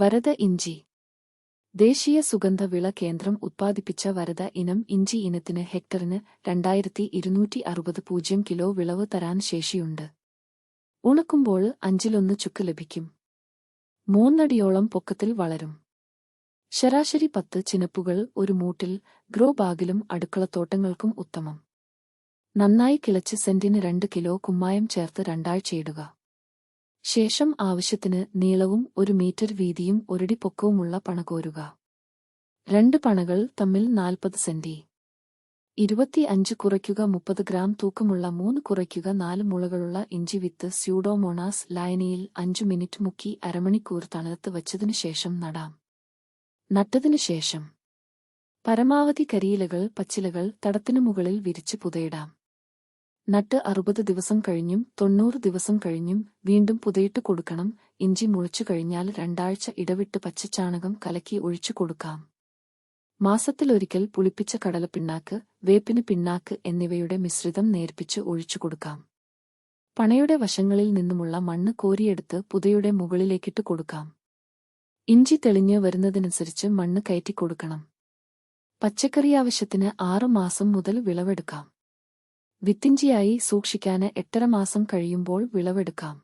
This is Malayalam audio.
വരദ ഇഞ്ചി. ദേശീയ സുഗന്ധവിള കേന്ദ്രം ഉത്പാദിപ്പിച്ച വരദ ഇനം ഇഞ്ചി ഇനത്തിന് ഹെക്ടറിന് 2260 കിലോ വിളവ് തരാൻ ശേഷിയുണ്ട്. ഉണക്കുമ്പോൾ 1/5 ചുക്ക് ലഭിക്കും. 3 അടിയോളം പൊക്കത്തിൽ വളരും. ശരാശരി 10 ചിനപ്പുകൾ ഒരു മൂട്ടിൽ, ഗ്രോ ബാഗിലും അടുക്കളത്തോട്ടങ്ങൾക്കും ഉത്തമം. നന്നായി കിളച്ച് സെന്റിന് 2 കിലോ കുമ്മായം ചേർത്ത് 2 ആഴ്ചയിടുക. ശേഷം ആവശ്യത്തിന് നീളവും 1 മീറ്റർ വീതിയും 1 അടി പൊക്കവുമുള്ള പണ കോരുക. 2 പണകൾ തമ്മിൽ 40 സെന്റി. 25 കുറയ്ക്കുക 30 ഗ്രാം തൂക്കമുള്ള 3 കുറയ്ക്കുക 4 മുളകളുള്ള ഇഞ്ചി വിത്ത് സ്യൂഡോമോണാസ് ലായനിയിൽ 5 മിനിറ്റ് മുക്കി അരമണിക്കൂർ തണലത്ത് വച്ചതിനു ശേഷം നടാം. നട്ടതിനു ശേഷം പരമാവധി കരിയിലകൾ, പച്ചിലകൾ തടത്തിനു മുകളിൽ വിരിച്ച് പുതയിടാം. നട്ട് 60 ദിവസം കഴിഞ്ഞും 90 ദിവസം കഴിഞ്ഞും വീണ്ടും പുതയിട്ട് കൊടുക്കണം. ഇഞ്ചി മുളച്ചു കഴിഞ്ഞാൽ 2 ആഴ്ച ഇടവിട്ട് പച്ചച്ചാണകം കലക്കി ഒഴിച്ചു കൊടുക്കാം. മാസത്തിലൊരിക്കൽ പുളിപ്പിച്ച കടലപ്പിണ്ണാക്ക്, വേപ്പിന് പിണ്ണാക്ക് എന്നിവയുടെ മിശ്രിതം നേർപ്പിച്ച് ഒഴിച്ചു കൊടുക്കാം. പണയുടെ വശങ്ങളിൽ നിന്നുമുള്ള മണ്ണ് കോരിയെടുത്ത് പുതയുടെ മുകളിലേക്കിട്ട് കൊടുക്കാം. ഇഞ്ചി തെളിഞ്ഞ് വരുന്നതിനനുസരിച്ച് മണ്ണ് കയറ്റിക്കൊടുക്കണം. പച്ചക്കറി ആവശ്യത്തിന് 6 മാസം മുതൽ വിളവെടുക്കാം. വിത്തിഞ്ചിയായി സൂക്ഷിക്കാന് 8.5 മാസം കഴിയുമ്പോൾ വിളവെടുക്കാം.